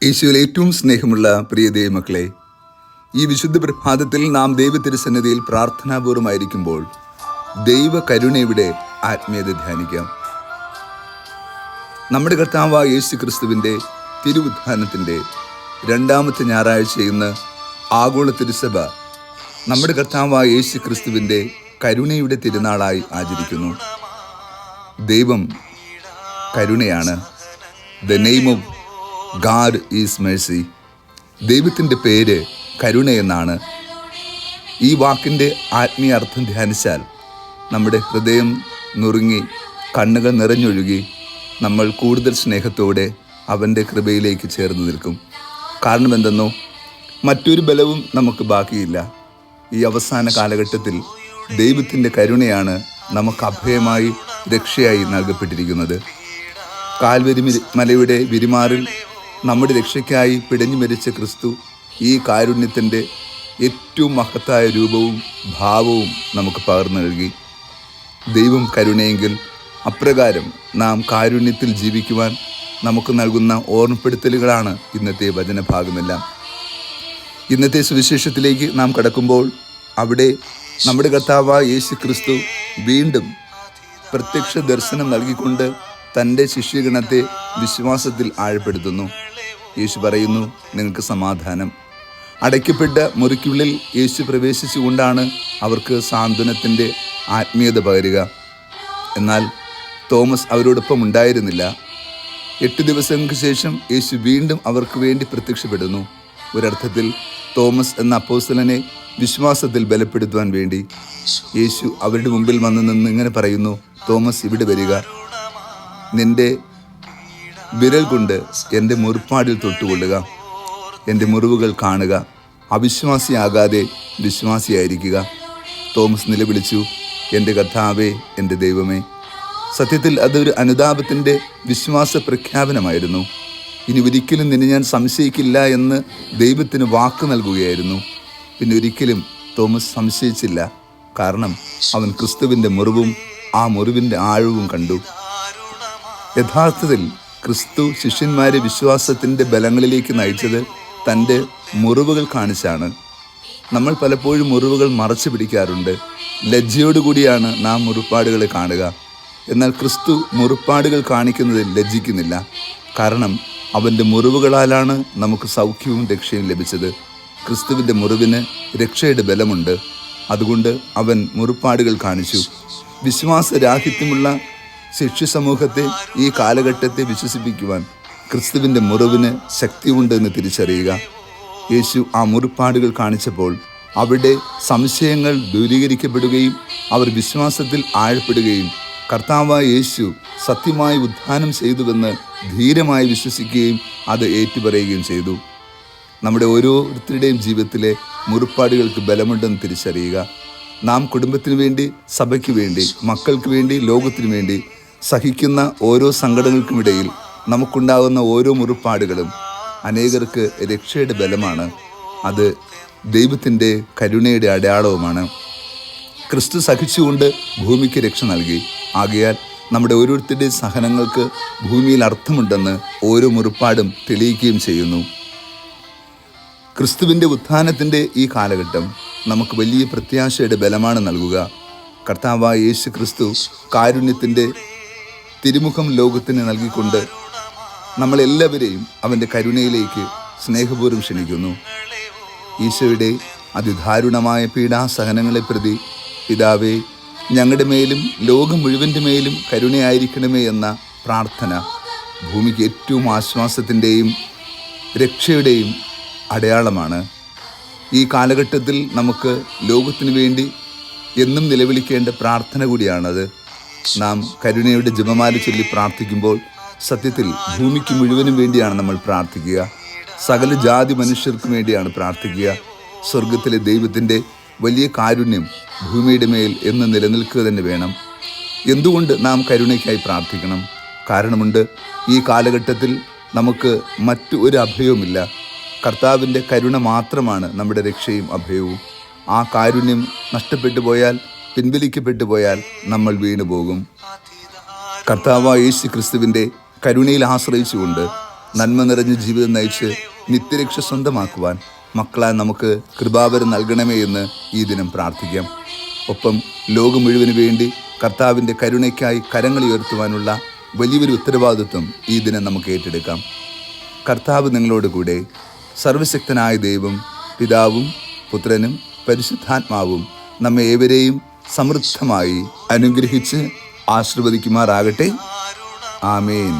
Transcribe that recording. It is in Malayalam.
യേശുവിൽ ഏറ്റവും സ്നേഹമുള്ള പ്രിയ ദൈവമക്കളെ, ഈ വിശുദ്ധ പ്രഭാതത്തിൽ നാം ദൈവത്തിരുസന്നിധിയിൽ പ്രാർത്ഥനാപൂർവമായിരിക്കുമ്പോൾ ദൈവ കരുണയുടെ ആത്മീയത ധ്യാനിക്കാം. നമ്മുടെ കർത്താവായ യേശു ക്രിസ്തുവിൻ്റെ തിരുവുത്ഥാനത്തിൻ്റെ രണ്ടാമത്തെ ഞായറാഴ്ച ഇന്ന് ആഗോള തിരുസഭ നമ്മുടെ കർത്താവായ യേശു ക്രിസ്തുവിൻ്റെ കരുണയുടെ തിരുനാളായി ആചരിക്കുന്നു. ദൈവം കരുണയാണ്. The name of God is mercy. ദൈവത്തിൻ്റെ പേര് കരുണയെന്നാണ്. ഈ വാക്കിൻ്റെ ആത്മീയ അർത്ഥം ധ്യാനിച്ചാൽ നമ്മുടെ ഹൃദയം നുറുങ്ങി കണ്ണുകൾ നിറഞ്ഞൊഴുകി നമ്മൾ കൂടുതൽ സ്നേഹത്തോടെ അവൻ്റെ കൃപയിലേക്ക് ചേർന്ന് നിൽക്കും. കാരണം എന്തെന്നോ, മറ്റൊരു ബലവും നമുക്ക് ബാക്കിയില്ല. ഈ അവസാന കാലഘട്ടത്തിൽ ദൈവത്തിൻ്റെ കരുണയാണ് നമുക്ക് അഭയമായി രക്ഷയായി നൽകപ്പെട്ടിരിക്കുന്നത്. കാൽവരി മലയുടെ വിരിമാറിൽ നമ്മുടെ രക്ഷയ്ക്കായി പിടഞ്ഞു മരിച്ച ക്രിസ്തു ഈ കാരുണ്യത്തിൻ്റെ ഏറ്റവും മഹത്തായ രൂപവും ഭാവവും നമുക്ക് പകർന്നു നൽകി. ദൈവം കരുണയെങ്കിൽ അപ്രകാരം നാം കാരുണ്യത്തിൽ ജീവിക്കുവാൻ നമുക്ക് നൽകുന്ന ഓർമ്മപ്പെടുത്തലുകളാണ് ഇന്നത്തെ വചനഭാഗമെല്ലാം. ഇന്നത്തെ സുവിശേഷത്തിലേക്ക് നാം കടക്കുമ്പോൾ അവിടെ നമ്മുടെ കർത്താവായ യേശു ക്രിസ്തു വീണ്ടും പ്രത്യക്ഷ ദർശനം നൽകിക്കൊണ്ട് തൻ്റെ ശിഷ്യഗണത്തെ വിശ്വാസത്തിൽ ആഴപ്പെടുത്തുന്നു. യേശു പറയുന്നു, നിങ്ങൾക്ക് സമാധാനം. അടയ്ക്കപ്പെട്ട മുറിക്കുള്ളിൽ യേശു പ്രവേശിച്ചുകൊണ്ടാണ് അവർക്ക് സാന്ത്വനത്തിൻ്റെ ആത്മീയത പകരുക. എന്നാൽ തോമസ് അവരോടൊപ്പം ഉണ്ടായിരുന്നില്ല. 8 ദിവസങ്ങൾക്ക് ശേഷം യേശു വീണ്ടും അവർക്ക് വേണ്ടി പ്രത്യക്ഷപ്പെടുന്നു. ഒരർത്ഥത്തിൽ തോമസ് എന്ന അപ്പോസ്തലനെ വിശ്വാസത്തിൽ ബലപ്പെടുത്തുവാൻ വേണ്ടി യേശു അവരുടെ മുമ്പിൽ വന്നു നിന്ന് ഇങ്ങനെ പറയുന്നു, തോമസ്, ഇവിടെ വരിക, നിന്റെ വിരൽ കൊണ്ട് എൻ്റെ മുറിപ്പാടിൽ തൊട്ടുകൊള്ളുക, എൻ്റെ മുറിവുകൾ കാണുക, അവിശ്വാസിയാകാതെ വിശ്വാസിയായിരിക്കുക. തോമസ് നിലവിളിച്ചു, എൻ്റെ കർത്താവേ, എൻ്റെ ദൈവമേ. സത്യത്തിൽ അതൊരു അനുതാപത്തിൻ്റെ വിശ്വാസ പ്രഖ്യാപനമായിരുന്നു. ഇനി ഒരിക്കലും നിന്നെ ഞാൻ സംശയിക്കില്ല എന്ന് ദൈവത്തിന് വാക്ക് നൽകുകയായിരുന്നു. പിന്നെ ഒരിക്കലും തോമസ് സംശയിച്ചില്ല. കാരണം അവൻ ക്രിസ്തുവിൻ്റെ മുറിവും ആ മുറിവിൻ്റെ ആഴവും കണ്ടു. യഥാർത്ഥത്തിൽ ക്രിസ്തു ശിഷ്യന്മാരെ വിശ്വാസത്തിൻ്റെ ബലങ്ങളിലേക്ക് നയിച്ചത് തൻ്റെ മുറിവുകൾ കാണിച്ചാണ്. നമ്മൾ പലപ്പോഴും മുറിവുകൾ മറച്ചു പിടിക്കാറുണ്ട്. ലജ്ജയോടുകൂടിയാണ് നാം മുറിപ്പാടുകളെ കാണുക. എന്നാൽ ക്രിസ്തു മുറിപ്പാടുകൾ കാണിക്കുന്നതിൽ ലജ്ജിക്കുന്നില്ല. കാരണം അവൻ്റെ മുറിവുകളാലാണ് നമുക്ക് സൗഖ്യവും രക്ഷയും ലഭിച്ചത്. ക്രിസ്തുവിൻ്റെ മുറിവിന് രക്ഷയുടെ ബലമുണ്ട്. അതുകൊണ്ട് അവൻ മുറിപ്പാടുകൾ കാണിച്ചു. വിശ്വാസരാഹിത്യമുള്ള ശിഷ്യ സമൂഹത്തെ ഈ കാലഘട്ടത്തെ വിശ്വസിപ്പിക്കുവാൻ ക്രിസ്തുവിൻ്റെ മുറിവിന് ശക്തിയുണ്ടെന്ന് തിരിച്ചറിയുക. യേശു ആ മുറിപ്പാടുകൾ കാണിച്ചപ്പോൾ അവിടെ സംശയങ്ങൾ ദൂരീകരിക്കപ്പെടുകയും അവർ വിശ്വാസത്തിൽ ആഴപ്പെടുകയും കർത്താവായ യേശു സത്യമായി ഉത്ഥാനം ചെയ്തുവെന്ന് ധീരമായി വിശ്വസിക്കുകയും അത് ഏറ്റുപറയുകയും ചെയ്തു. നമ്മുടെ ഓരോരുത്തരുടെയും ജീവിതത്തിലെ മുറിപ്പാടുകൾക്ക് ബലമുണ്ടെന്ന് തിരിച്ചറിയുക. നാം കുടുംബത്തിന് വേണ്ടി, സഭയ്ക്ക് വേണ്ടി, മക്കൾക്ക് വേണ്ടി, ലോകത്തിനു വേണ്ടി സഹിക്കുന്ന ഓരോ സങ്കടങ്ങൾക്കുമിടയിൽ നമുക്കുണ്ടാകുന്ന ഓരോ മുറിപ്പാടുകളും അനേകർക്ക് രക്ഷയുടെ ബലമാണ്. അത് ദൈവത്തിൻ്റെ കരുണയുടെ അടയാളവുമാണ്. ക്രിസ്തു സഹിച്ചുകൊണ്ട് ഭൂമിക്ക് രക്ഷ നൽകി. ആകയാൽ നമ്മുടെ ഓരോരുത്തരുടെയും സഹനങ്ങൾക്ക് ഭൂമിയിൽ അർത്ഥമുണ്ടെന്ന് ഓരോ മുറിപ്പാടും തെളിയിക്കുകയും ചെയ്യുന്നു. ക്രിസ്തുവിൻ്റെ ഉത്ഥാനത്തിൻ്റെ ഈ കാലഘട്ടം നമുക്ക് വലിയ പ്രത്യാശയുടെ ബലമാണ് നൽകുക. കർത്താവായ യേശു ക്രിസ്തു കാരുണ്യത്തിൻ്റെ തിരുമുഖം ലോകത്തിന് നൽകിക്കൊണ്ട് നമ്മളെല്ലാവരെയും അവൻ്റെ കരുണയിലേക്ക് സ്നേഹപൂർവ്വം ക്ഷണിക്കുന്നു. ഈശോയുടെ അതിദാരുണമായ പീഡാസഹനങ്ങളെ പ്രതി, പിതാവേ, ഞങ്ങളുടെ മേലും ലോകം മുഴുവൻ്റെ മേലും കരുണയായിരിക്കണമേ എന്ന പ്രാർത്ഥന ഭൂമിക്ക് ഏറ്റവും ആശ്വാസത്തിൻ്റെയും രക്ഷയുടെയും അടയാളമാണ്. ഈ കാലഘട്ടത്തിൽ നമുക്ക് ലോകത്തിനു വേണ്ടി എന്നും നിലവിളിക്കേണ്ട പ്രാർത്ഥന കൂടിയാണത്. നാം കരുണയുടെ ജപമാല ചൊല്ലി പ്രാർത്ഥിക്കുമ്പോൾ സത്യത്തിൽ ഭൂമിക്ക് മുഴുവനും വേണ്ടിയാണ് നമ്മൾ പ്രാർത്ഥിക്കുക. സകല ജാതി മനുഷ്യർക്കും വേണ്ടിയാണ് പ്രാർത്ഥിക്കുക. സ്വർഗത്തിലെ ദൈവത്തിൻ്റെ വലിയ കാരുണ്യം ഭൂമിയുടെ മേൽ എന്ന് നിലനിൽക്കുക തന്നെ വേണം. എന്തുകൊണ്ട് നാം കരുണയ്ക്കായി പ്രാർത്ഥിക്കണം? കാരണമുണ്ട്. ഈ കാലഘട്ടത്തിൽ നമുക്ക് മറ്റു ഒരു അഭയവുമില്ല. കർത്താവിൻ്റെ കരുണ മാത്രമാണ് നമ്മുടെ രക്ഷയും അഭയവും. ആ കാരുണ്യം നഷ്ടപ്പെട്ടു പോയാൽ, പിൻവലിക്കപ്പെട്ടു പോയാൽ നമ്മൾ വീണുപോകും. കർത്താവായ യേശു ക്രിസ്തുവിൻ്റെ കരുണയിൽ ആശ്രയിച്ചുകൊണ്ട് നന്മ നിറഞ്ഞ ജീവിതം നയിച്ച് നിത്യരക്ഷ സ്വന്തമാക്കുവാൻ മക്കളാൽ നമുക്ക് കൃപാവരം നൽകണമേ എന്ന് ഈ ദിനം പ്രാർത്ഥിക്കാം. ഒപ്പം ലോകം മുഴുവന് വേണ്ടി കർത്താവിൻ്റെ കരുണയ്ക്കായി കരങ്ങൾ ഉയർത്തുവാനുള്ള വലിയൊരു ഉത്തരവാദിത്വം ഈ ദിനം നമുക്ക് ഏറ്റെടുക്കാം. കർത്താവ് നിങ്ങളോട് കൂടെ. സർവശക്തനായ ദൈവം പിതാവും പുത്രനും പരിശുദ്ധാത്മാവും നമ്മെ ഏവരെയും സമൃദ്ധമായി അനുഗ്രഹിച്ച് ആശീർവദിക്കുമാറാകട്ടെ. ആമേൻ.